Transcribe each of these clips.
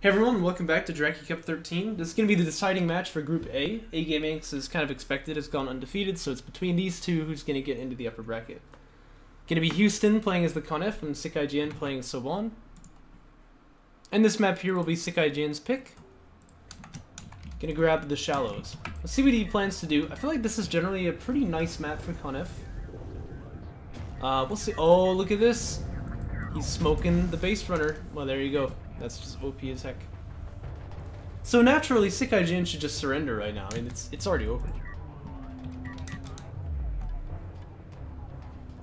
Hey everyone, welcome back to Jaraci Cup 13. This is going to be the deciding match for Group A. A-Gaming, as kind of expected, has gone undefeated, so it's between these two who's going to get into the upper bracket. Going to be Houston playing as the Conef and SickIGN playing as Somber. And this map here will be SickIGN's pick. Going to grab the Shallows. Let's see what he plans to do. I feel like this is generally a pretty nice map for Conef. We'll see. Oh, look at this. He's smoking the base runner. Well, there you go. That's just OP as heck. So naturally, SickIGN should just surrender right now. I mean, it's already over.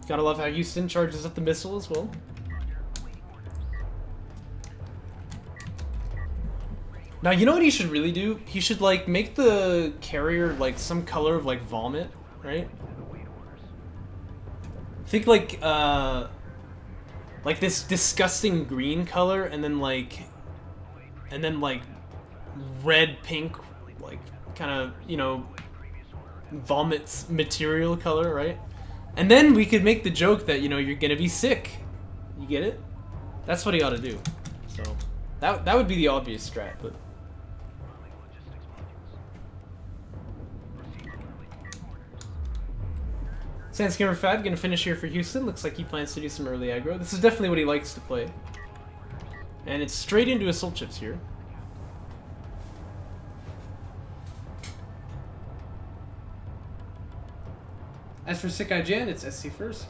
Gotta love how Houston charges up the missile as well. Now, you know what he should really do? He should, like, make the carrier, like, some color of, like, vomit, right? Think, like this disgusting green color, and then like red, pink, like kind of, you know, vomit material color, right? And then we could make the joke that, you know, you're gonna be sick. You get it? That's what he ought to do. So that would be the obvious strat, but. Sandscammer Fab gonna finish here for Houston. Looks like he plans to do some early aggro. This is definitely what he likes to play. And it's straight into assault chips here. As for SickIGN, it's SC first.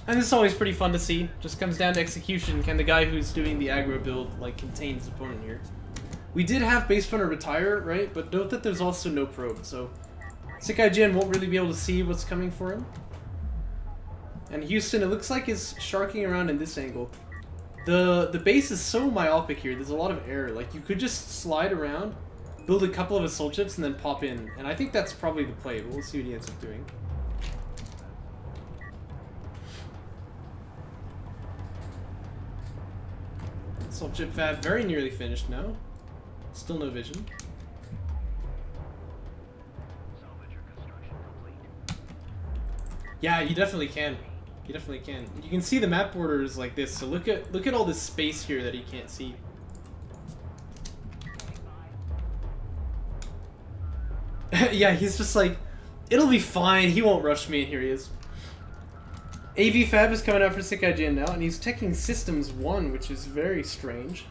And this is always pretty fun to see. Just comes down to execution. Can the guy who's doing the aggro build, like, contain his opponent here? We did have base runner retire, right? But note that there's also no probe, so SickIGN won't really be able to see what's coming for him. And Houston, it looks like, is sharking around in this angle. The base is so myopic here. There's a lot of error. Like, you could just slide around, build a couple of assault chips, and then pop in. And I think that's probably the play, but we'll see what he ends up doing. Assault chip fab very nearly finished now. Still no vision. Yeah, you definitely can. You definitely can. You can see the map borders like this. So look at all this space here that he can't see. Yeah, he's just like, it'll be fine. He won't rush me, and here he is. AV Fab is coming out for SickIGN now, and he's taking Systems 1, which is very strange.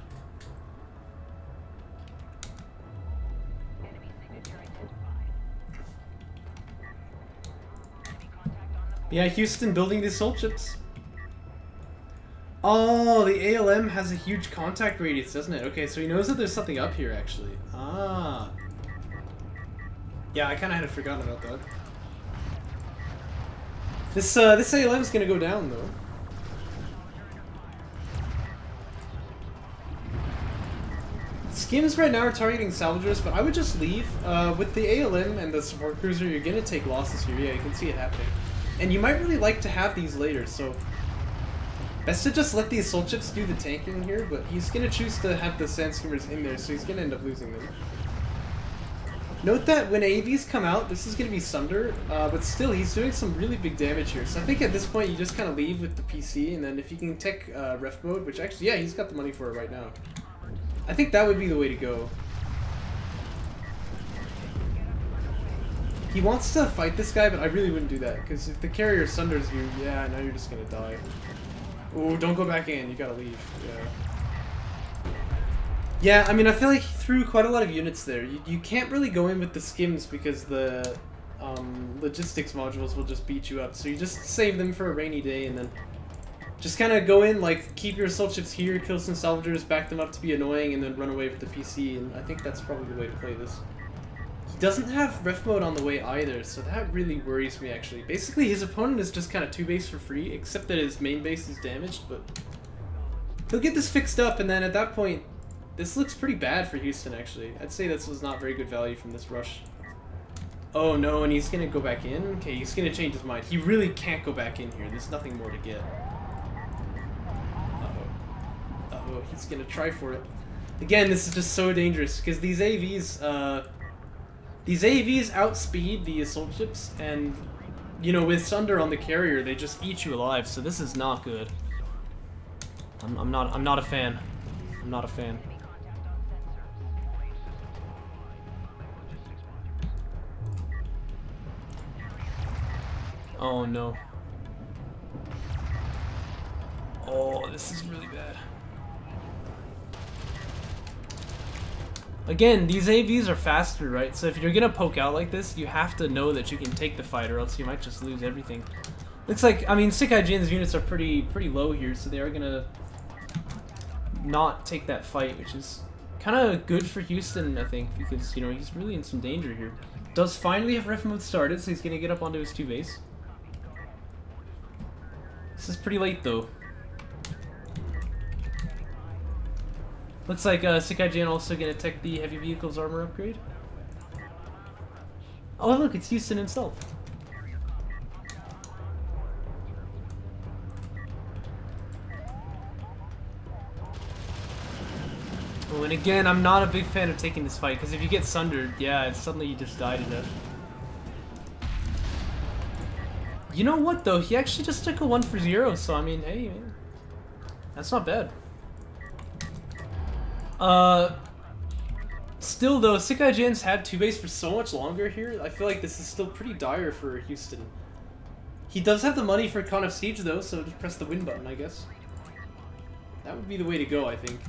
Yeah, Houston building these assault chips. Oh, the ALM has a huge contact radius, doesn't it? Okay, so he knows that there's something up here, actually. Ah. Yeah, I kind of had forgotten about that. This ALM's gonna go down, though. Skims right now are targeting salvagers, but I would just leave. With the ALM and the support cruiser, you're gonna take losses here. Yeah, you can see it happening. And you might really like to have these later, so best to just let the assault chips do the tanking here, but he's going to choose to have the Sandskimmers in there, so he's going to end up losing them. Note that when AVs come out, this is going to be Sunder, but still, he's doing some really big damage here. So I think at this point, you just kind of leave with the PC, and then if you can tech ref mode, which actually, yeah, he's got the money for it right now. I think that would be the way to go. He wants to fight this guy, but I really wouldn't do that, because if the carrier sunders you, yeah, now you're just gonna die. Oh, don't go back in, you gotta leave, yeah. Yeah, I mean, I feel like he threw quite a lot of units there. You can't really go in with the skims because the logistics modules will just beat you up, so you just save them for a rainy day, and then just kind of go in, like, keep your assault chips here, kill some salvagers, back them up to be annoying, and then run away with the PC, and I think that's probably the way to play this. He doesn't have ref mode on the way either, so that really worries me, actually. Basically, his opponent is just kind of 2-base for free, except that his main base is damaged, but he'll get this fixed up, and then at that point, this looks pretty bad for Houston, actually. I'd say this was not very good value from this rush. Oh no, and he's gonna go back in? Okay, he's gonna change his mind. He really can't go back in here. There's nothing more to get. Uh-oh. Uh-oh, he's gonna try for it. Again, this is just so dangerous, because these AVs outspeed the assault ships, and you know, with Sunder on the carrier, they just eat you alive, so this is not good. I'm not a fan. I'm not a fan. Oh no. Oh, this is really bad. Again, these AVs are faster, right? So if you're gonna poke out like this, you have to know that you can take the fight, or else you might just lose everything. Looks like, I mean, SickIGN's units are pretty low here, so they are gonna not take that fight, which is kind of good for Houston, I think, because, you know, he's really in some danger here. Does finally have ref mode started, so he's gonna get up onto his 2 base. This is pretty late, though. Looks like SickIGN also gonna tech the heavy vehicles armor upgrade. Oh look, it's Houston himself. Oh, and again, I'm not a big fan of taking this fight, because if you get sundered, yeah, suddenly you just die to death. You know what though, he actually just took a 1 for 0, so I mean, hey man, that's not bad. Still though, SickIGN's had 2 base for so much longer here, I feel like this is still pretty dire for Houston. He does have the money for Con of Siege though, so just press the win button, I guess. That would be the way to go, I think.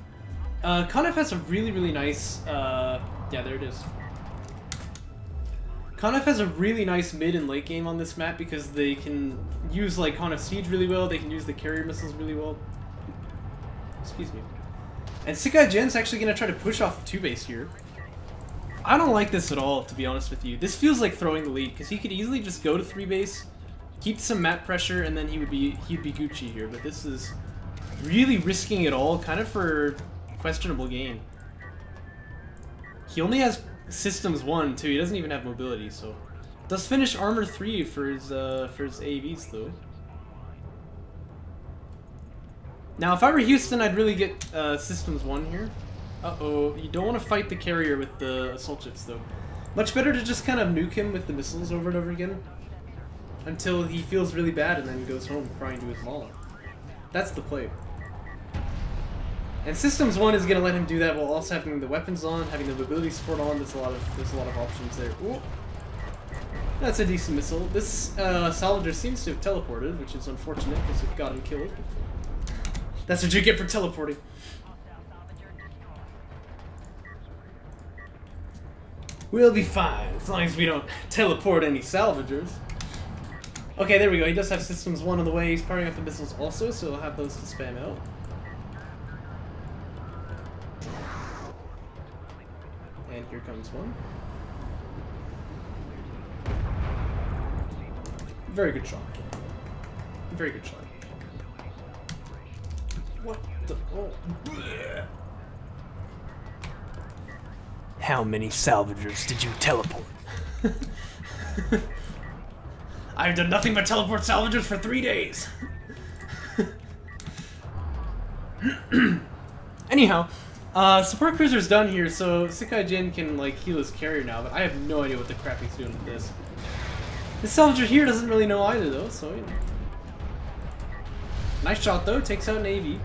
Conif has a really nice, yeah, there it is. Conif has a really nice mid and late game on this map because they can use like Con of Siege really well, they can use the carrier missiles really well. Excuse me. And SickIGN's actually going to try to push off the 2 base here. I don't like this at all, to be honest with you. This feels like throwing the lead, because he could easily just go to 3 base, keep some map pressure, and then he'd be Gucci here. But this is really risking it all, kind of for questionable gain. He only has systems 1 too. He doesn't even have mobility, so does finish armor 3 for his AVs though. Now, if I were Houston, I'd really get systems 1 here. Uh-oh, you don't want to fight the carrier with the assault ships, though. Much better to just kind of nuke him with the missiles over and over again until he feels really bad and then goes home crying to his mama. That's the play. And systems 1 is going to let him do that while also having the weapons on, having the mobility support on. There's a lot of options there. Ooh. That's a decent missile. This Salvager seems to have teleported, which is unfortunate because it got him killed. That's what you get for teleporting. We'll be fine, as long as we don't teleport any salvagers. Okay, there we go. He does have systems 1 on the way. He's powering up the missiles also, so he'll have those to spam out. And here comes one. Very good shot. Very good shot. What the? Oh. How many salvagers did you teleport? I've done nothing but teleport salvagers for 3 days. Anyhow, support cruiser's done here, so SickIGN can like heal his carrier now, but I have no idea what the crap he's doing with this. This salvager here doesn't really know either though, so you know. Nice shot though, takes out an AV.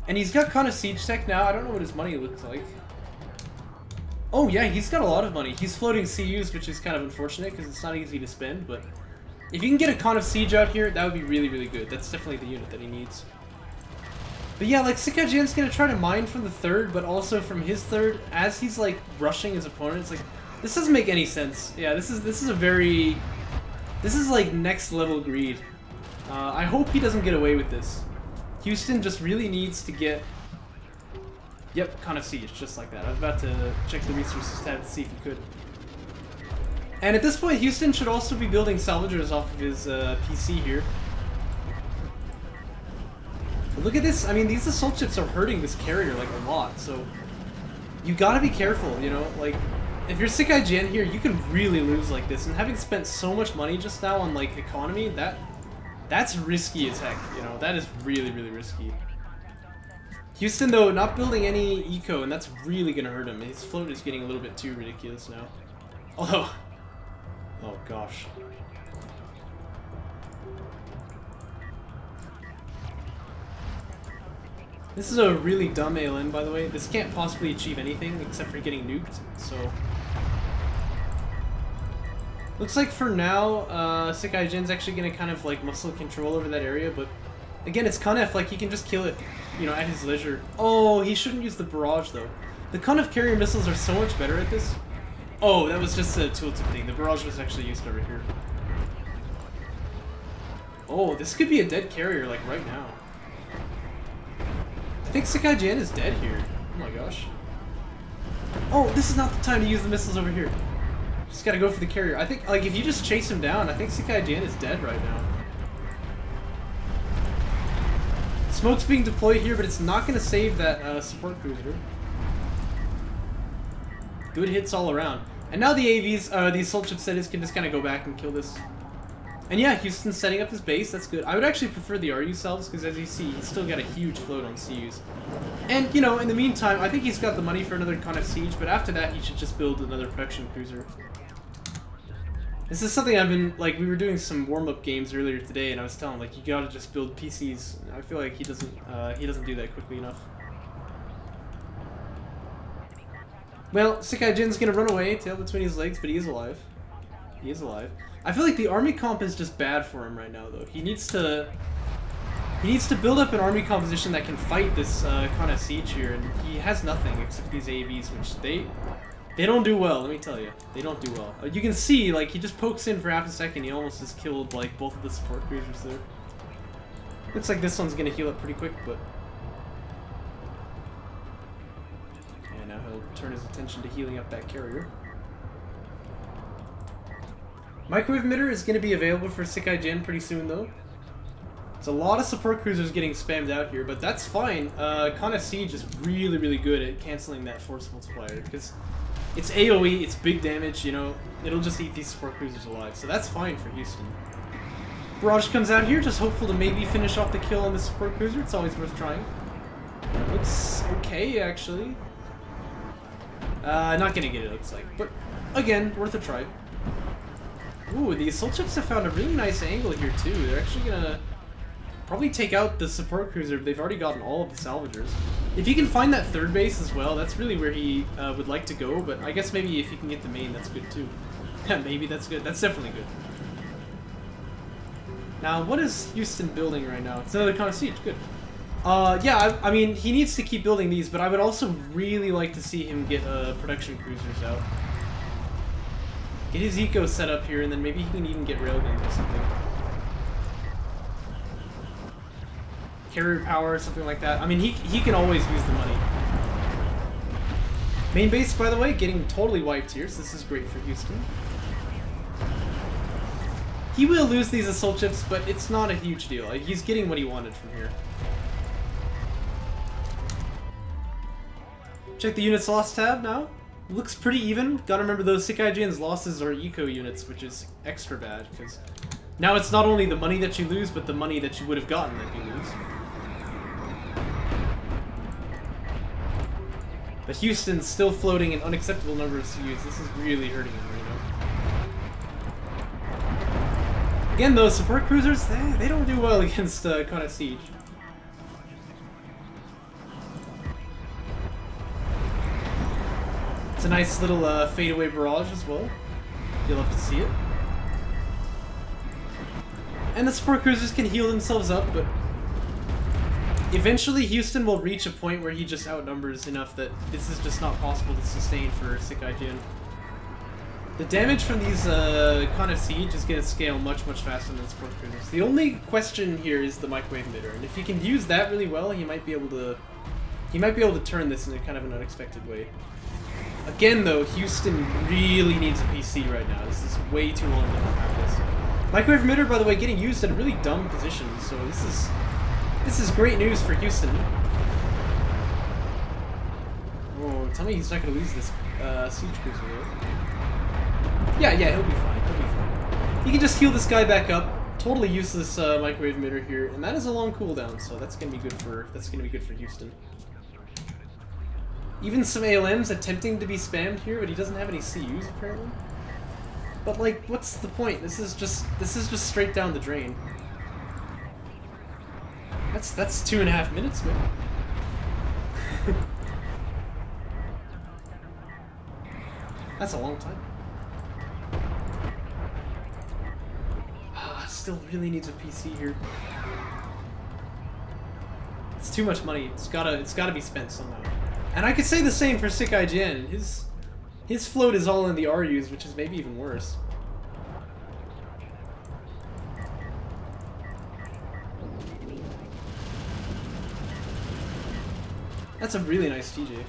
And he's got kind of siege tech now. I don't know what his money looks like. Oh yeah, he's got a lot of money. He's floating CUs, which is kind of unfortunate because it's not easy to spend, but if you can get a Con of Siege out here, that would be really good. That's definitely the unit that he needs. But yeah, like SickIGN's gonna try to mine from the 3rd, but also from his 3rd, as he's like rushing his opponent. It's like, this doesn't make any sense. Yeah, this is a very, this is like next level greed. I hope he doesn't get away with this. Houston just really needs to get... Yep, Con of Siege, just like that. I was about to check the resources tab to see if he could. And at this point, Houston should also be building salvagers off of his PC here. But look at this. I mean, these assault ships are hurting this carrier like a lot, so you gotta be careful, you know? Like, if you're SickIGN here, you can really lose like this. And having spent so much money just now on like economy, that's risky as heck, you know? That is really risky. Houston, though, not building any eco, and that's really gonna hurt him. His float is getting a little bit too ridiculous now. Although... Oh, gosh. This is a really dumb ALM, by the way. This can't possibly achieve anything except for getting nuked, so... Looks like for now, SickIGN's actually gonna kind of like muscle control over that area, but again, it's Conef, like he can just kill it, you know, at his leisure. Oh, he shouldn't use the barrage though. The Conef carrier missiles are so much better at this. Oh, that was just a tooltip thing. The barrage was actually used over here. Oh, this could be a dead carrier, like right now. I think SickIGN is dead here. Oh my gosh. Oh, this is not the time to use the missiles over here. Just gotta go for the carrier. I think, like, if you just chase him down, I think SickIGN is dead right now. Smoke's being deployed here, but it's not gonna save that support cruiser. Good hits all around. And now the AVs, the assault ship setters can just kind of go back and kill this. And yeah, Houston's setting up his base, that's good. I would actually prefer the RU cells, because as you see, he's still got a huge float on CUs. And, you know, in the meantime, I think he's got the money for another Conef siege, but after that, he should just build another production cruiser. This is something I've been, like, we were doing some warm-up games earlier today, and I was telling him, like, you gotta just build PCs. I feel like he doesn't do that quickly enough. Well, SickIGN's gonna run away, tail between his legs, but he is alive. He is alive. I feel like the army comp is just bad for him right now, though. He needs to build up an army composition that can fight this kind of siege here, and he has nothing except these AVs, which they don't do well. Let me tell you, they don't do well. You can see, like, he just pokes in for half a second. He almost just killed like both of the support cruisers there. Looks like this one's gonna heal up pretty quick, but. Now he'll turn his attention to healing up that carrier. Microwave emitter is going to be available for SickIGN pretty soon, though. It's a lot of support cruisers getting spammed out here, but that's fine. Conef Siege is really, really good at canceling that force multiplier, because it's AoE, it's big damage, you know, it'll just eat these support cruisers alive, so that's fine for Houston. Barrage comes out here, just hopeful to maybe finish off the kill on the support cruiser. It's always worth trying. Looks okay, actually. Not gonna get it, looks like. But, again, worth a try. Ooh, the assault ships have found a really nice angle here, too. They're actually gonna probably take out the support cruiser. They've already gotten all of the salvagers. If he can find that third base as well, that's really where he would like to go, but I guess maybe if he can get the main, that's good, too. Yeah, maybe that's good. That's definitely good. Now, what is Houston building right now? It's another kind of siege. Good. Yeah, I mean, he needs to keep building these, but I would also really like to see him get production cruisers out. Get his eco set up here, and then maybe he can even get railguns or something. Carrier power or something like that. I mean, he can always use the money. Main base, by the way, getting totally wiped here, so this is great for Houston. He will lose these assault ships, but it's not a huge deal. He's getting what he wanted from here. Check the units lost tab now. Looks pretty even. Gotta remember those SickIGN's losses are eco units, which is extra bad, because now it's not only the money that you lose, but the money that you would have gotten that you lose. But Houston's still floating an unacceptable number of CUs. This is really hurting him right now. Again, those support cruisers, they don't do well against Conef Siege. It's a nice little fadeaway barrage as well. You'll love to see it. And the support cruisers can heal themselves up, but eventually Houston will reach a point where he just outnumbers enough that this is just not possible to sustain for SickIGN. The damage from these Conef Siege is going to scale much, much faster than support cruisers. The only question here is the microwave emitter, and if he can use that really well, he might be able to turn this in a kind of an unexpected way. Again, though, Houston really needs a PC right now. This is way too long to not have this. Microwave emitter, by the way, getting used at a really dumb position, so this is great news for Houston. Oh, tell me he's not going to lose this siege cruiser, though. Yeah, he'll be fine. He'll be fine. He can just heal this guy back up. Totally useless microwave emitter here, and that is a long cooldown, so that's going to be good for Houston. Even some ALMs attempting to be spammed here, but he doesn't have any CUs apparently. But like, what's the point? This is just straight down the drain. That's 2.5 minutes, man. That's a long time. Still really needs a PC here. It's too much money. It's gotta be spent somehow. And I could say the same for SickIGN. His float is all in the RUs, which is maybe even worse. That's a really nice TJ.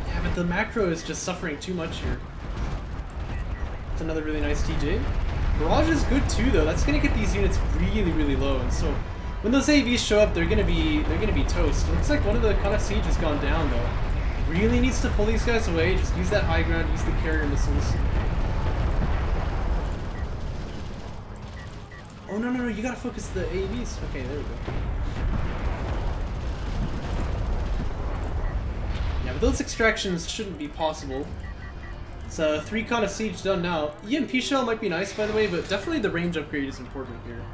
Yeah, but the macro is just suffering too much here. It's another really nice TJ. Barrage is good too, though. That's gonna get these units really, really low, and so when those AVs show up, they're gonna be toast. It looks like one of the kind of siege has gone down, though. Really needs to pull these guys away. Just use that high ground. Use the carrier missiles. Oh no, you gotta focus the AVs. Okay, there we go. Yeah, but those extractions shouldn't be possible. It's 3 con of siege done now. EMP shell might be nice, by the way, but definitely the range upgrade is important here.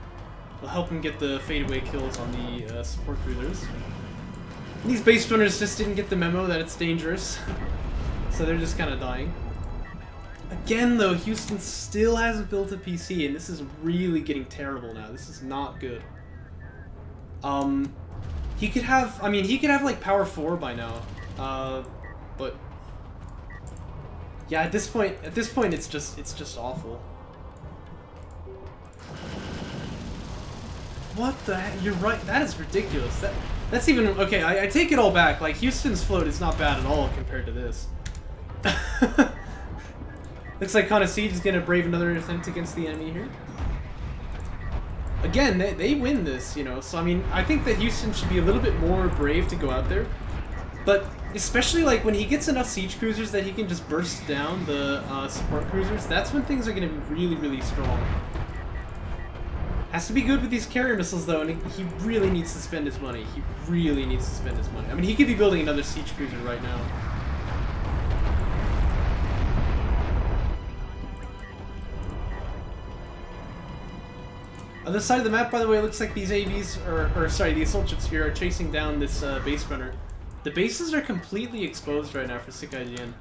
It'll help him get the fadeaway kills on the support cruisers. And these base runners just didn't get the memo that it's dangerous, so they're just kind of dying. Again, though, Houston still hasn't built a PC, and this is really getting terrible now. This is not good. He could have, I mean, he could have like power 4 by now, but yeah, at this point, it's just awful. What the heck? You're right. That is ridiculous. That's even okay. I take it all back. Like Houston's float is not bad at all compared to this. Looks like Con of Siege is gonna brave another attempt against the enemy here. Again, they win this, you know. So I mean, I think that Houston should be a little bit more brave to go out there, but especially like when he gets enough siege cruisers that he can just burst down the support cruisers. That's when things are gonna be really, really strong. Has to be good with these carrier missiles though, and he really needs to spend his money. He really needs to spend his money. I mean, he could be building another siege cruiser right now. On this side of the map, by the way, it looks like these AVs, or sorry, the assault ships here are chasing down this base runner. The bases are completely exposed right now for SickIGN.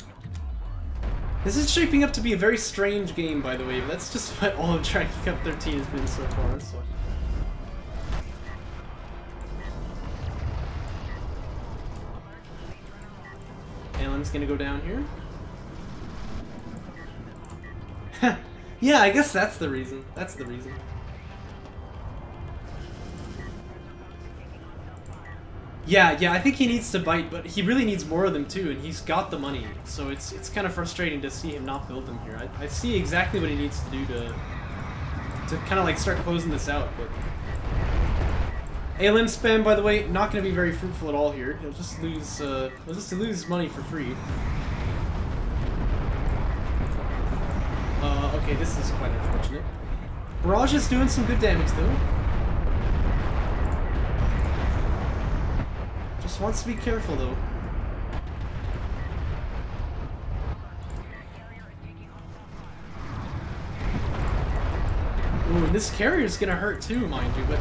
This is shaping up to be a very strange game, by the way, but that's just what all of Jaraci Cup 13 has been so far, so. ALM's gonna go down here. Yeah, I guess that's the reason. That's the reason. Yeah, I think he needs to bite, but he really needs more of them too, and he's got the money, so it's kind of frustrating to see him not build them here. I see exactly what he needs to do to kind of like start closing this out, but ALM spam, by the way, not going to be very fruitful at all here. He'll just lose money for free. Okay, this is quite unfortunate. Barrage is doing some good damage though. Just wants to be careful though. Ooh, and this carrier's gonna hurt too, mind you, but...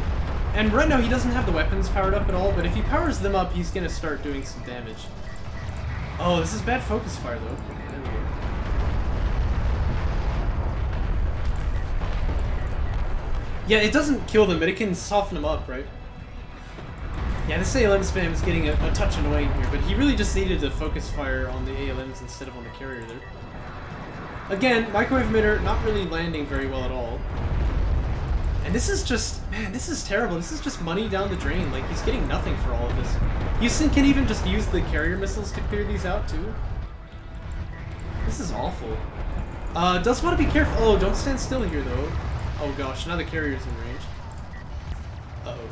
And right now he doesn't have the weapons powered up at all, but if he powers them up, he's gonna start doing some damage. Oh, this is bad focus fire though. There we go. Yeah, it doesn't kill them, but it can soften them up, right? Yeah, this ALM spam is getting a touch annoying here, but he really just needed to focus fire on the ALMs instead of on the carrier there. Again, microwave emitter not really landing very well at all. And this is just, man, this is terrible. This is just money down the drain. Like, he's getting nothing for all of this. Houston can even just use the carrier missiles to clear these out, too. This is awful. Does want to be careful. Oh, don't stand still here, though. Oh, gosh, now the carrier's in range. Uh-oh.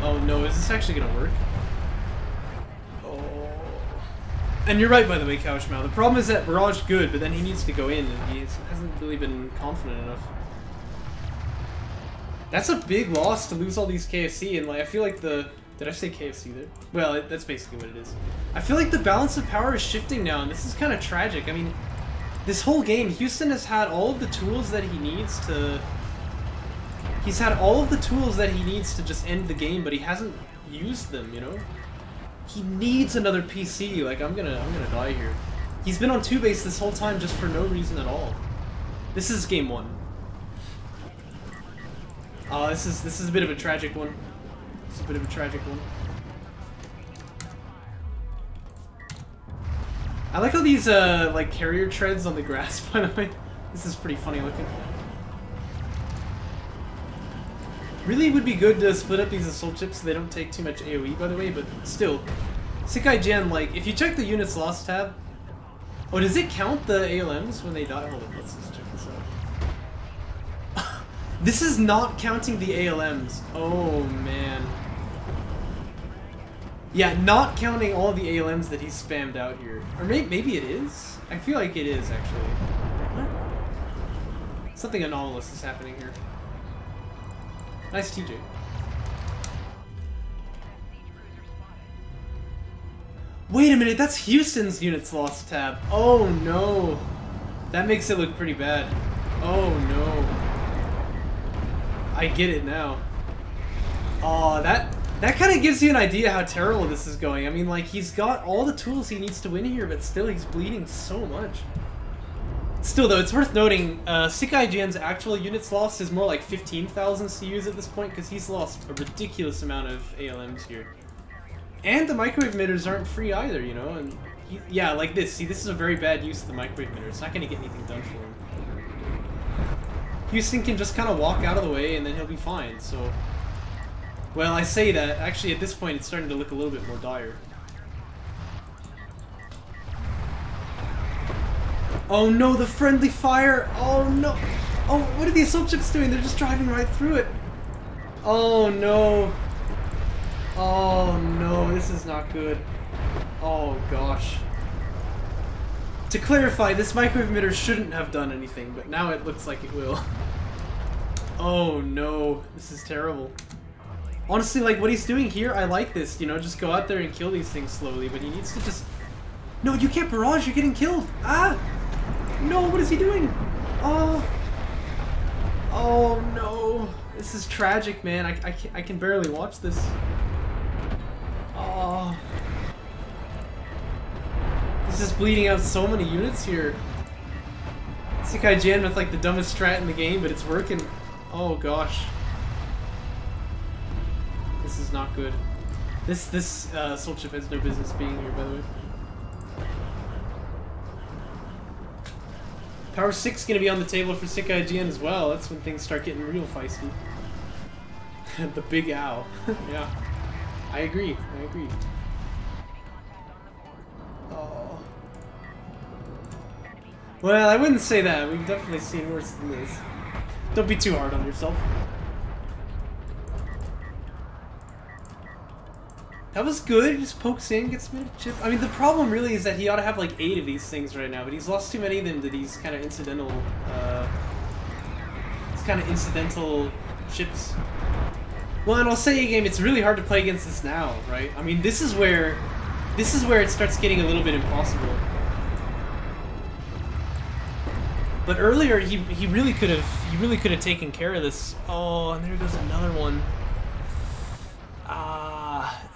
Oh no, is this actually gonna work? Oh. And you're right, by the way, Couchmouth. The problem is that Barrage good, but then he needs to go in, and he hasn't really been confident enough. That's a big loss to lose all these KFC, and like I feel like the... Did I say KFC there? Well, that's basically what it is. I feel like the balance of power is shifting now, and this is kind of tragic. I mean, This whole game, Houston has had all of the tools that he needs to... He's had all of the tools that he needs to just end the game, but he hasn't used them, you know? He needs another PC. Like, I'm gonna die here. He's been on 2 base this whole time just for no reason at all. This is game 1. This is a bit of a tragic one. It's a bit of a tragic one. I like all these like carrier treads on the grass, by the way. This is pretty funny looking. Really would be good to split up these assault chips so they don't take too much AoE, by the way, but still. SickIGN, like, if you check the units lost tab... Oh, does it count the ALMs when they die? Hold on, let's just check this out. This is not counting the ALMs. Oh, man. Yeah, not counting all the ALMs that he spammed out here. Or maybe it is? I feel like it is, actually. What? Something anomalous is happening here. Nice TJ. Wait a minute, that's Houston's units lost tab. Oh no. That makes it look pretty bad. Oh no. I get it now. Oh, that kind of gives you an idea how terrible this is going. I mean, like, he's got all the tools he needs to win here, but still he's bleeding so much. Still, though, it's worth noting, SickIGN's actual units lost is more like 15,000 CUs at this point, because he's lost a ridiculous amount of ALMs here. And the microwave emitters aren't free either, you know? And yeah, like this. See, this is a very bad use of the microwave emitter. It's not going to get anything done for him. Houston can just kind of walk out of the way, and then he'll be fine, so... Well, I say that. Actually, at this point, it's starting to look a little bit more dire. Oh no, the friendly fire! Oh no! Oh, what are the assault chips doing? They're just driving right through it! Oh no! Oh no, this is not good. Oh gosh. To clarify, this microwave emitter shouldn't have done anything, but now it looks like it will. Oh no, this is terrible. Honestly, like, what he's doing here, I like this, you know, just go out there and kill these things slowly, but he needs to just... No, you can't barrage, you're getting killed! Ah! No, what is he doing? Oh! Oh no! This is tragic, man. I can barely watch this. Oh. This is bleeding out so many units here. SickIGN with, like, the dumbest strat in the game, but it's working. Oh gosh. This is not good. This assault chip has no business being here, by the way. Power 6 is going to be on the table for SickIGN as well. That's when things start getting real feisty. The big ow. Yeah. I agree. I agree. Oh. Well, I wouldn't say that. We've definitely seen worse than this. Don't be too hard on yourself. That was good. Just pokes in, gets me a chip. I mean, the problem really is that he ought to have like 8 of these things right now, but he's lost too many of them to these kind of incidental, chips. Well, and I'll say again, it's really hard to play against this now, right? I mean, this is where it starts getting a little bit impossible. But earlier, he really could have taken care of this. Oh, and there goes another one.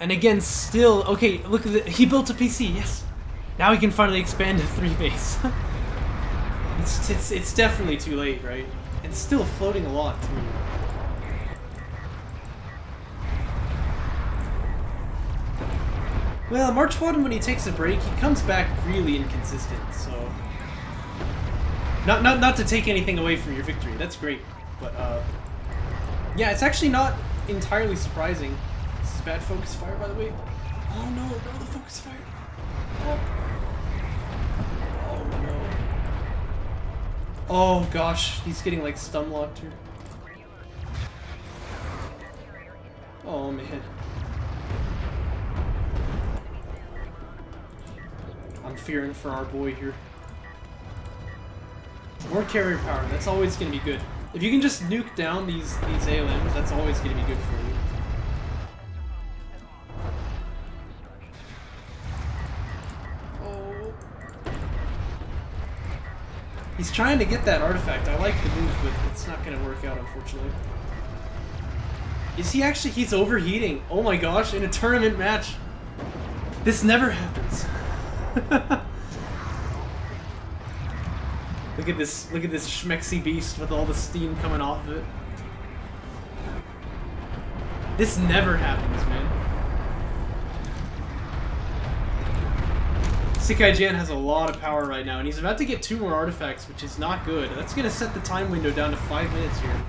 And again, still okay. Look at the, he built a PC. Yes, now he can finally expand to 3 base. it's definitely too late, right? It's still floating a lot too. Well, March 1, when he takes a break, he comes back really inconsistent. So, not to take anything away from your victory. That's great, but yeah, it's actually not entirely surprising. This is bad focus fire, by the way. Oh no, no, the focus fire. Oh. Oh no. Oh gosh, he's getting like stun locked here. Oh man. I'm fearing for our boy here. More carrier power, that's always going to be good. If you can just nuke down these ALMs, that's always going to be good for you. He's trying to get that artifact. I like the move, but it's not going to work out, unfortunately. Is he actually... He's overheating. Oh my gosh, in a tournament match. This never happens. Look at this schmexy beast with all the steam coming off of it. This never happens, man. SickIGN has a lot of power right now, and he's about to get 2 more artifacts, which is not good. That's going to set the time window down to 5 minutes here.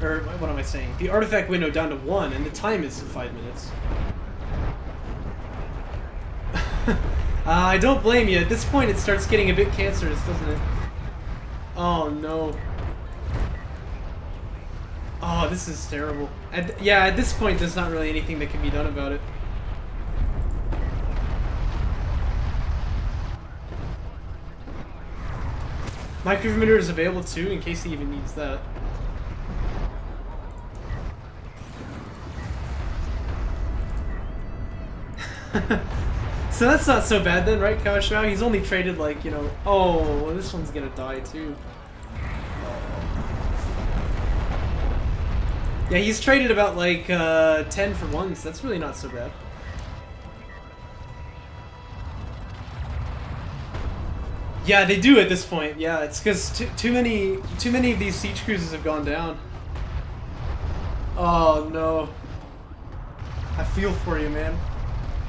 Or, what am I saying? The artifact window down to 1, and the time is 5 minutes. I don't blame you. At this point, it starts getting a bit cancerous, doesn't it? Oh, no. Oh, this is terrible. Yeah, at this point, there's not really anything that can be done about it. Micrometer is available too, in case he even needs that. So that's not so bad then, right, Kawashima? He's only traded like, you know... Oh, this one's gonna die too. Yeah, he's traded about like 10 for 1, so that's really not so bad. Yeah, they do at this point. Yeah, it's because too many of these siege cruisers have gone down. Oh no. I feel for you, man.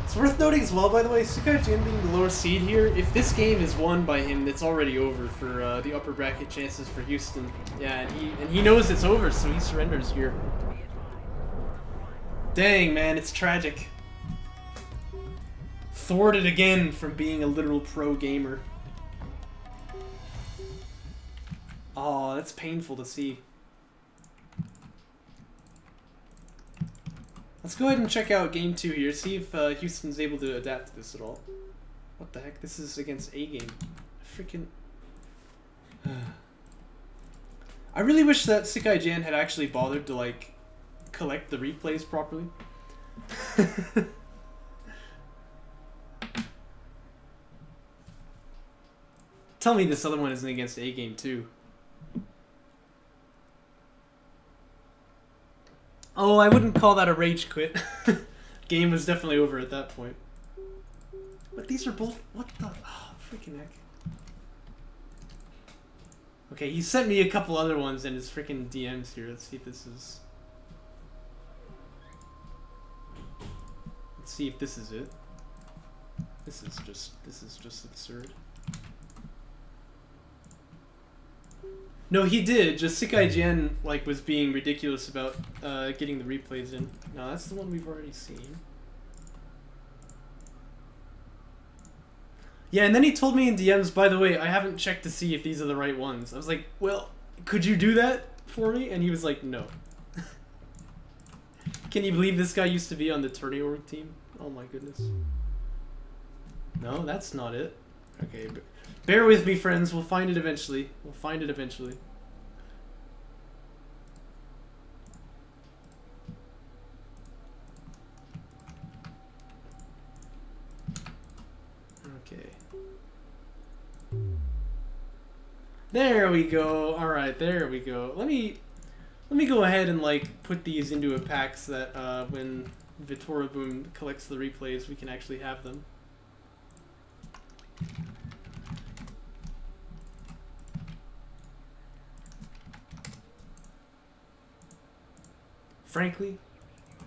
It's worth noting as well, by the way, SickIGN being the lower seed here, if this game is won by him, it's already over for the upper bracket chances for Houston. Yeah, and he knows it's over, so he surrenders here. Dang, man, it's tragic. Thwarted again from being a literal pro gamer. Oh, that's painful to see. Let's go ahead and check out game 2 here, see if Houston's able to adapt to this at all. What the heck? This is against A game. Freaking... I really wish that SickIGN had actually bothered to, like, collect the replays properly. Tell me this other one isn't against A game too. Oh, I wouldn't call that a rage quit. Game was definitely over at that point. But these are both... What the... Oh, freaking heck. Okay, he sent me a couple other ones in his freaking DMs here. Let's see if this is... Let's see if this is it. This is just absurd. No, he did. Just SickIGN like was being ridiculous about getting the replays in. No, that's the one we've already seen. Yeah, and then he told me in DMs, by the way, I haven't checked to see if these are the right ones. I was like, well, could you do that for me? And he was like, no. Can you believe this guy used to be on the tourney org team? Oh my goodness. No, that's not it. Okay, bear with me, friends. We'll find it eventually. We'll find it eventually. Okay. There we go. All right, there we go. Let me go ahead and like put these into a pack so that when Vitora Boom collects the replays, we can actually have them. Frankly,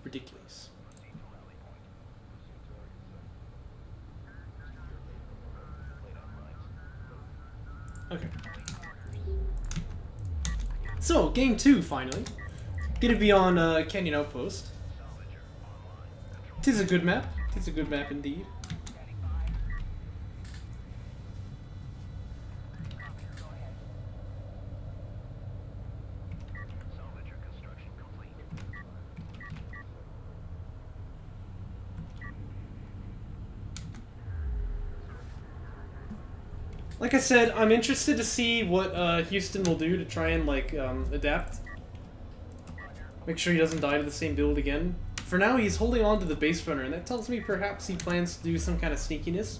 ridiculous. Okay. So, game 2, finally. Gonna be on Canyon Outpost. Tis a good map. Tis a good map indeed. Like I said, I'm interested to see what Houston will do to try and like adapt. Make sure he doesn't die to the same build again. For now, he's holding on to the base runner, and that tells me perhaps he plans to do some kind of sneakiness.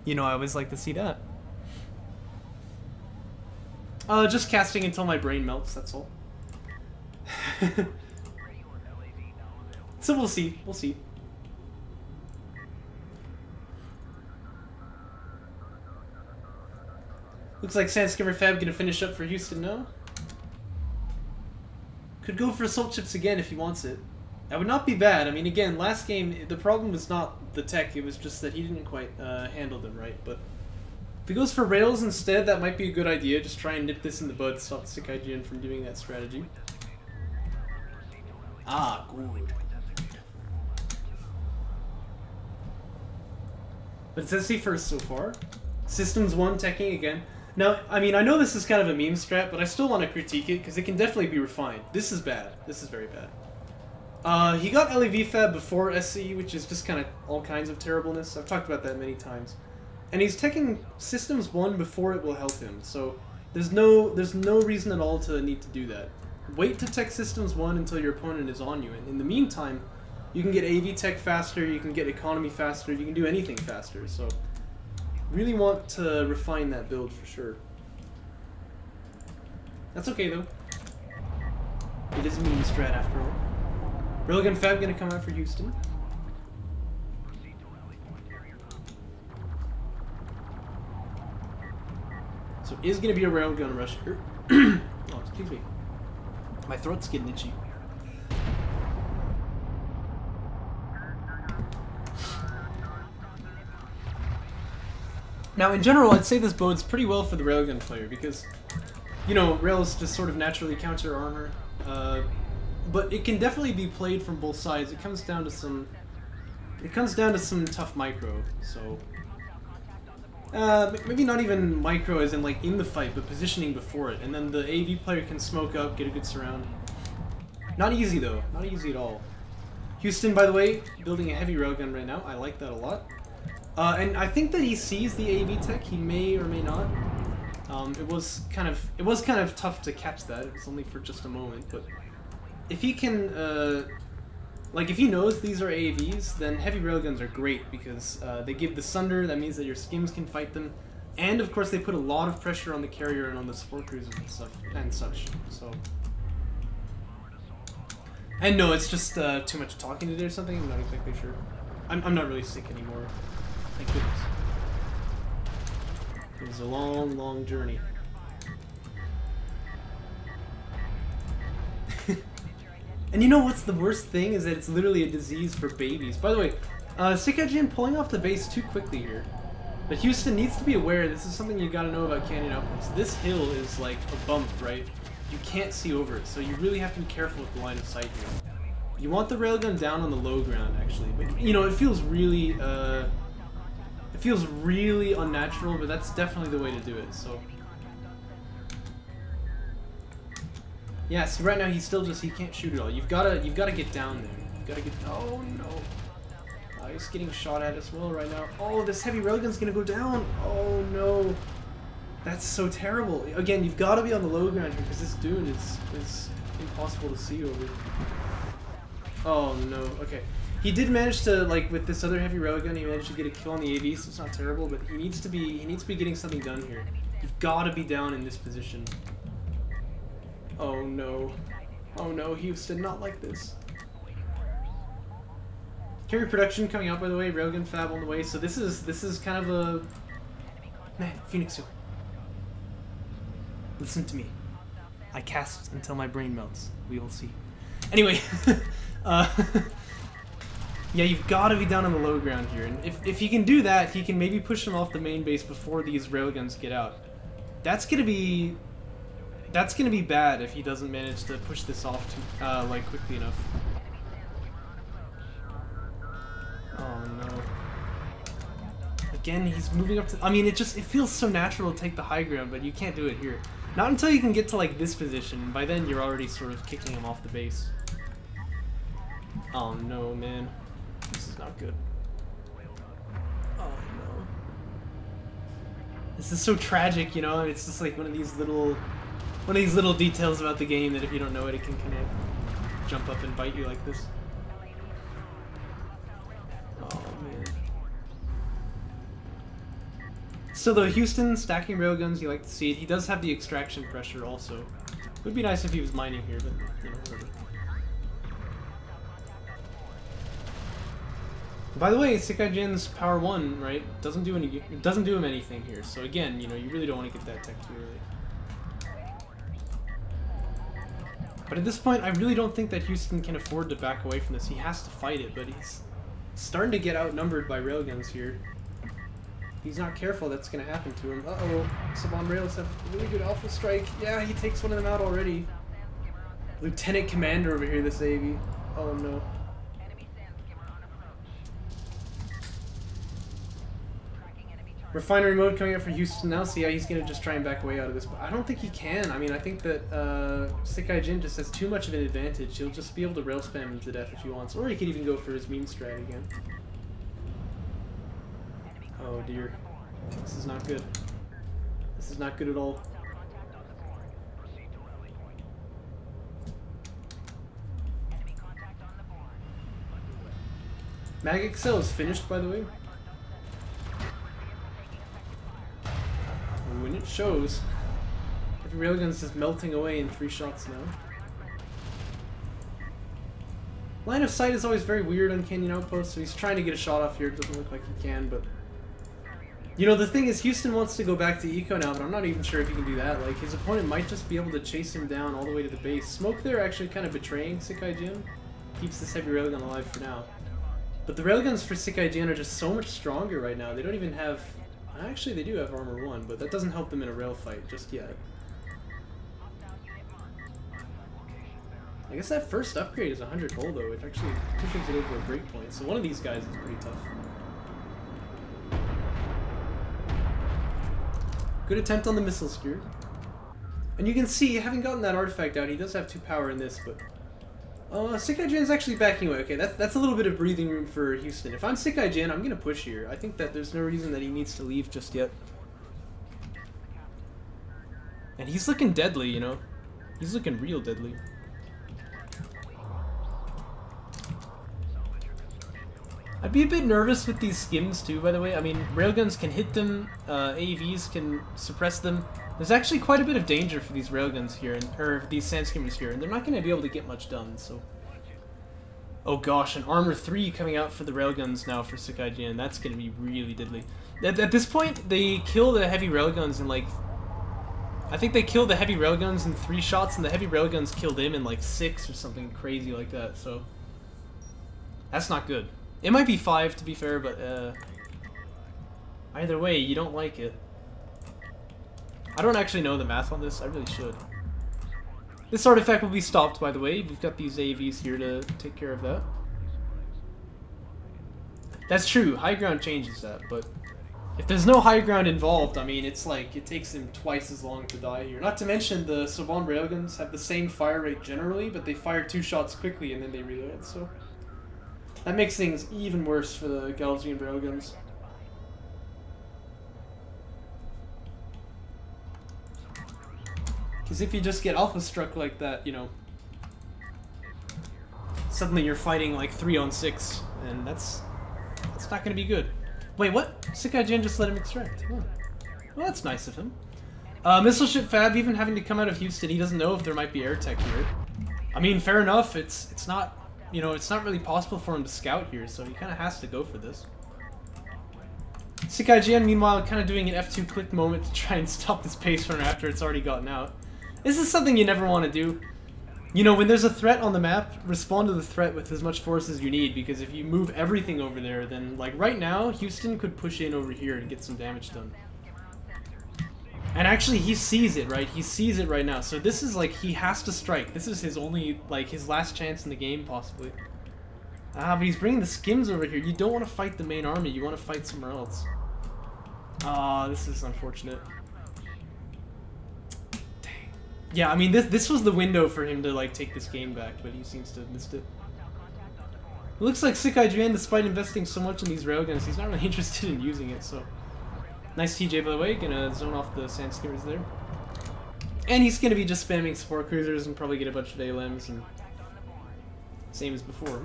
You know, I always like to see that. Just casting until my brain melts, that's all. So we'll see, we'll see. Looks like Sandskimmer Fab gonna finish up for Houston, no? Could go for Assault Chips again if he wants it. That would not be bad. I mean, again, last game, the problem was not the tech, it was just that he didn't quite handle them right, but... If he goes for Rails instead, that might be a good idea. Just try and nip this in the bud, stop SickIGN from doing that strategy. Ah, good. But it says C first so far. Systems 1 teching again. Now, I mean, I know this is kind of a meme strat, but I still want to critique it, because it can definitely be refined. This is bad. This is very bad. He got LEV Fab before SE, which is just kind of all kinds of terribleness. I've talked about that many times. And he's teching Systems 1 before it will help him, so there's no reason at all to need to do that. Wait to tech Systems 1 until your opponent is on you, and in the meantime, you can get AV tech faster, you can get economy faster, you can do anything faster, so really want to refine that build for sure. That's okay though. It is a meme strat after all. Railgun Fab gonna come out for Houston. So is going to be a railgun rush. Oh, excuse me. My throat's getting itchy. Now, in general, I'd say this bodes pretty well for the railgun player because, you know, rails just sort of naturally counter armor. But it can definitely be played from both sides. It comes down to some tough micro. So. Maybe not even micro as in like in the fight, but positioning before it, and then the AV player can smoke up, get a good surround. Not easy though, not easy at all. Houston, by the way, building a heavy railgun right now. I like that a lot. And I think that he sees the AV tech. He may or may not. It was kind of tough to catch that. It was only for just a moment, but if he can. Like, if he knows these are AAVs, then heavy railguns are great because they give the sunder, that means that your skims can fight them, and of course they put a lot of pressure on the carrier and on the support cruisers and stuff, and such, so... And no, it's just too much talking to do or something, I'm not exactly sure. I'm not really sick anymore, thank goodness. It was a long, long journey. And you know what's the worst thing is that it's literally a disease for babies. By the way, SickIGN pulling off the base too quickly here. But Houston needs to be aware, this is something you gotta know about canyon outposts. This hill is like a bump, right? You can't see over it, so you really have to be careful with the line of sight here. You want the railgun down on the low ground, actually. But, you know, it feels really unnatural, but that's definitely the way to do it, so... Yeah, see right now he can't shoot at all. You've gotta get down there. You've gotta get, oh no. He's getting shot at as well right now. Oh, this heavy railgun's gonna go down. Oh no. That's so terrible. Again, you've gotta be on the low ground here because this dune is impossible to see over. Oh no, okay. He did manage to, like, with this other heavy railgun, he managed to get a kill on the AV, so it's not terrible, but he needs to be getting something done here. You've gotta be down in this position. Oh no. Oh no, Houston, not like this. Carry production coming out, by the way, railgun fab on the way, so this is kind of a... Man, Phoenix, listen to me. I cast until my brain melts. We will see. Anyway, yeah, you've got to be down on the low ground here, and if he can do that, he can maybe push them off the main base before these railguns get out. That's gonna be bad if he doesn't manage to push this off too, like quickly enough. Oh no. Again, he's moving up to... I mean, it feels so natural to take the high ground, but you can't do it here. Not until you can get to, like, this position, and by then you're already sort of kicking him off the base. Oh no, man. This is not good. Oh no. This is so tragic, you know? It's just like one of these little details about the game that if you don't know it, it can kind of jump up and bite you like this. Oh man. Still though, Houston stacking railguns, you like to see it. He does have the extraction pressure also. It would be nice if he was mining here, but you know, whatever. By the way, SickIGN's Power 1, right, doesn't do him anything here. So again, you know, you really don't want to get that tech too early. But at this point, I really don't think that Houston can afford to back away from this. He has to fight it, but he's starting to get outnumbered by railguns here. If he's not careful, that's going to happen to him. Uh-oh, Saban Rails have a really good alpha strike. Yeah, he takes one of them out already. Lieutenant Commander over here, this AV. Oh no. Refinery mode coming up for Houston now, so yeah, he's going to just try and back away out of this, but I don't think he can. I mean, I think that SickIGN just has too much of an advantage. He'll just be able to rail spam him to death if he wants, or he could even go for his meme strat again. Oh dear. This is not good. This is not good at all. Mag XL is finished, by the way. When it shows, every railgun's just melting away in 3 shots now. Line of sight is always very weird on Canyon Outpost, so he's trying to get a shot off here. It doesn't look like he can, but... You know, the thing is, Houston wants to go back to eco now, but I'm not even sure if he can do that. Like, his opponent might just be able to chase him down all the way to the base. Smoke there actually kind of betraying SickIGN. Keeps this heavy railgun alive for now. But the railguns for SickIGN are just so much stronger right now. They don't even have... Actually, they do have armor 1, but that doesn't help them in a rail fight just yet. I guess that first upgrade is 100 gold though, which actually pushes it over a breakpoint. So one of these guys is pretty tough. Good attempt on the missile spear. And you can see, having gotten that artifact out, he does have 2 power in this, but... SickIGN's actually backing away. Okay, that's a little bit of breathing room for Houston. If I'm SickIGN, I'm gonna push here. I think that there's no reason that he needs to leave just yet. And he's looking deadly, you know? He's looking real deadly. I'd be a bit nervous with these skims too, by the way. I mean, railguns can hit them, AVs can suppress them. There's actually quite a bit of danger for these railguns here, or these sand skimmers here, and they're not going to be able to get much done, so... Oh gosh, an armor 3 coming out for the railguns now for SickIGN. That's going to be really deadly. At this point, they kill the heavy railguns in like... I think they killed the heavy railguns in 3 shots, and the heavy railguns killed him in like 6 or something crazy like that, so... That's not good. It might be 5 to be fair, but either way, you don't like it. I don't actually know the math on this, I really should. This artifact will be stopped, by the way. We've got these AVs here to take care of that. That's true, high ground changes that, but if there's no high ground involved, I mean, it's like, it takes him twice as long to die here. Not to mention, the Saban railguns have the same fire rate generally, but they fire 2 shots quickly and then they reload, so... That makes things even worse for the Galzian railguns. Because if you just get alpha struck like that, you know, suddenly you're fighting like 3-on-6, and that's not going to be good. Wait, what? SickIGN just let him extract. Oh. Well, that's nice of him. Missile ship Fab, even having to come out of Houston, he doesn't know if there might be air tech here. I mean, fair enough. It's not, you know, it's not really possible for him to scout here, so he kind of has to go for this. SickIGN, meanwhile, kind of doing an F2 click moment to try and stop this pace runner after it's already gotten out. This is something you never want to do. You know, when there's a threat on the map, respond to the threat with as much force as you need, because if you move everything over there, then, like, right now, Houston could push in over here and get some damage done. And actually, he sees it, right? He sees it right now. So this is, like, he has to strike. This is his only, like, his last chance in the game, possibly. But he's bringing the skims over here. You don't want to fight the main army. You want to fight somewhere else. This is unfortunate. Yeah, I mean, this was the window for him to, like, take this game back, but he seems to have missed it. It looks like SickIGN, despite investing so much in these railguns, he's not really interested in using it, so... Nice TJ, by the way, gonna zone off the sand skimmers there. And he's gonna be just spamming support cruisers and probably get a bunch of ALMs, and... Same as before.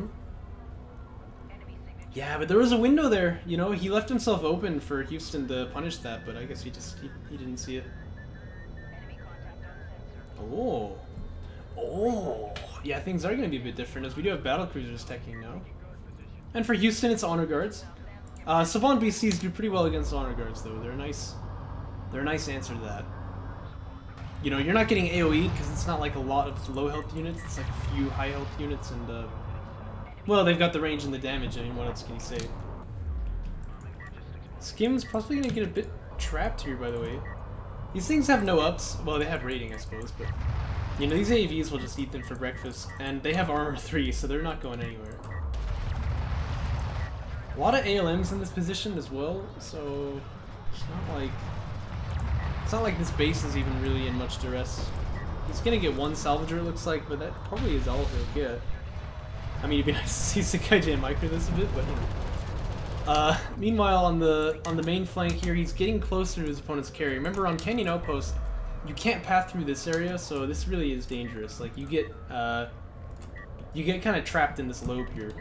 Yeah, but there was a window there, you know, he left himself open for Houston to punish that, but I guess he didn't see it. Oh. Oh. Yeah, things are going to be a bit different as we do have battle cruisers teching now. And for Houston, it's honor guards. Savant BCs do pretty well against honor guards though. They're a nice answer to that. You know, you're not getting AoE because it's not like a lot of low health units, it's like a few high health units and well, they've got the range and the damage. I mean, what else can you say? Skim's possibly going to get a bit trapped here, by the way. These things have no ups. Well, they have rating, I suppose, but... You know, these AVs will just eat them for breakfast, and they have armor 3, so they're not going anywhere. A lot of ALMs in this position as well, so... It's not like this base is even really in much duress. He's going to get one salvager, it looks like, but that probably is all he'll get. I mean, it'd be nice to see SickIGN micro this a bit, but you know. Meanwhile, on the main flank here, he's getting closer to his opponent's carry. Remember, on Canyon Outpost, you can't path through this area, so this really is dangerous. Like, you get kind of trapped in this lobe here.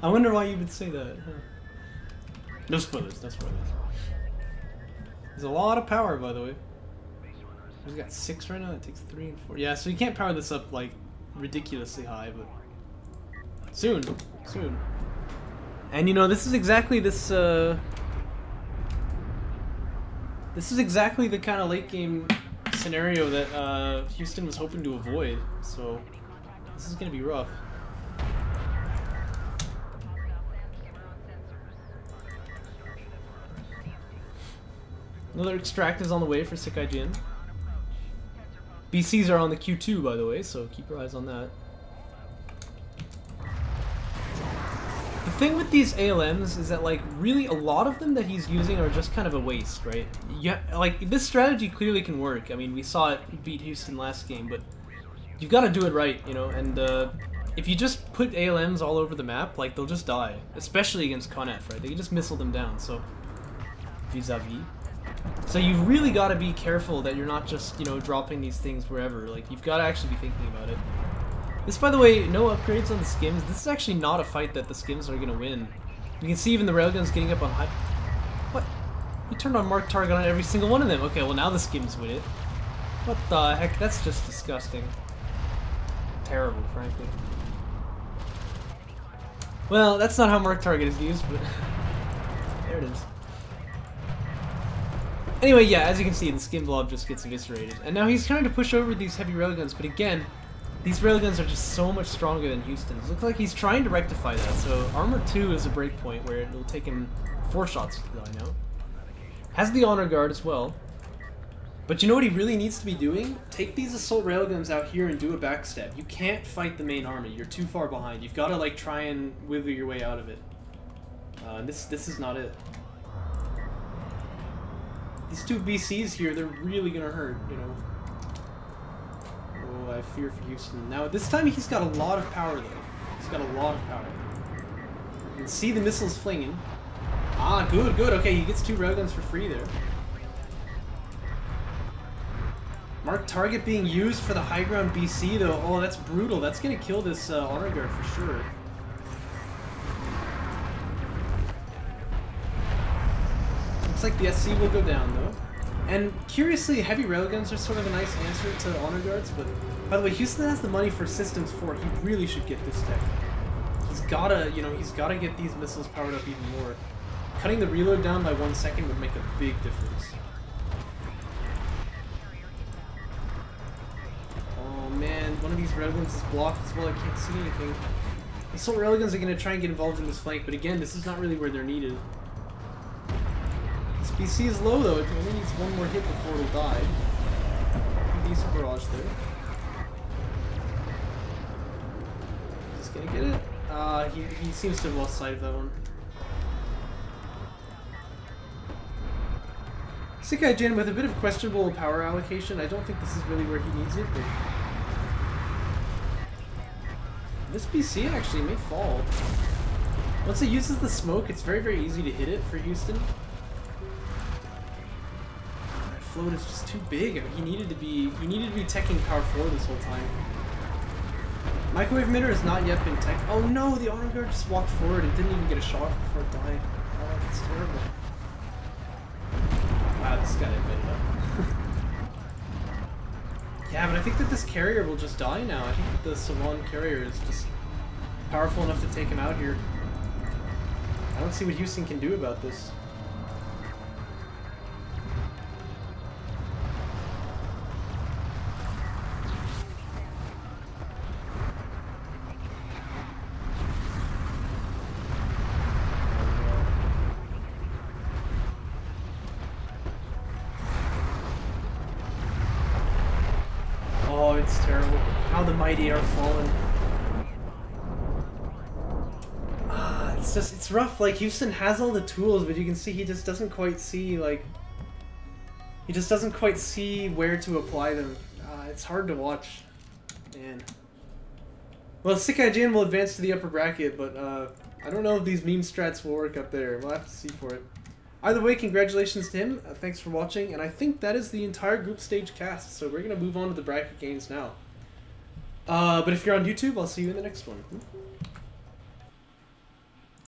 I wonder why you would say that. No spoilers, no spoilers. There's a lot of power, by the way. He's got 6 right now, it takes 3 and 4. Yeah, so you can't power this up, like, ridiculously high, but... Soon. Soon. And, you know, this is exactly this is exactly the kind of late-game scenario that Houston was hoping to avoid, so... This is gonna be rough. Another extract is on the way for SickIGN. BCs are on the Q2, by the way, so keep your eyes on that. The thing with these ALMs is that, like, really a lot of them that he's using are just kind of a waste, right? Yeah, like, this strategy clearly can work. I mean, we saw it beat Houston last game, but you've got to do it right, you know, and if you just put ALMs all over the map, like, they'll just die, especially against ConF, right? They can just missile them down, so vis-a-vis. So you've really got to be careful that you're not just, you know, dropping these things wherever. Like, you've got to actually be thinking about it. This, by the way, no upgrades on the skims. This is actually not a fight that the skims are going to win. You can see even the railguns getting up on high... What? He turned on marked target on every single one of them. Okay, well now the skims win it. What the heck? That's just disgusting. Terrible, frankly. Well, that's not how marked target is used, but... there it is. Anyway, yeah, as you can see, the skim blob just gets eviscerated. And now he's trying to push over these heavy railguns, but again, these railguns are just so much stronger than Houston's. Looks like he's trying to rectify that, so armor 2 is a breakpoint where it'll take him 4 shots to die now. Has the honor guard as well. But you know what he really needs to be doing? Take these assault railguns out here and do a backstab. You can't fight the main army, you're too far behind. You've got to, like, try and wiggle your way out of it. This is not it. These 2 BCs here, they're really gonna hurt, you know. Oh, I fear for Houston. Now, this time he's got a lot of power, though. He's got a lot of power. You can see the missiles flinging. Ah, good, good. Okay, he gets 2 railguns for free there. Marked target being used for the high ground BC, though. Oh, that's brutal. That's gonna kill this honor guard for sure. Looks like the SC will go down, though. And curiously, heavy railguns are sort of a nice answer to honor guards, but by the way, Houston has the money for Systems 4. He really should get this tech. He's gotta, you know, he's gotta get these missiles powered up even more. Cutting the reload down by 1 second would make a big difference. Oh man, one of these railguns is blocked as well, I can't see anything. Assault railguns are gonna try and get involved in this flank, but again, this is not really where they're needed. BC is low though, it only needs 1 more hit before it'll die. Pretty decent barrage there. Just gonna get it. He seems to have lost sight of that one. SickIGN with a bit of questionable power allocation. I don't think this is really where he needs it, but... This BC actually may fall. Once it uses the smoke, it's very, very easy to hit it for Houston. float is just too big. I mean, he needed to be teching power 4 this whole time. Microwave emitter has not yet been tech. Oh no, the auto guard just walked forward and didn't even get a shot before it died. Oh, that's terrible. Wow, this guy admitted that. Yeah, but I think that this carrier will just die now. I think that the Savon carrier is just powerful enough to take him out here. I don't see what Houston can do about this. Oh, it's terrible. How the mighty are fallen. It's rough. Like, Houston has all the tools, but you can see he just doesn't quite see, like... He just doesn't quite see where to apply them. It's hard to watch. Man. Well, SickIGN will advance to the upper bracket, but I don't know if these meme strats will work up there. We'll have to see for it. Either way, congratulations to him. Thanks for watching, and I think that is the entire group stage cast, so we're going to move on to the bracket games now. But if you're on YouTube, I'll see you in the next one.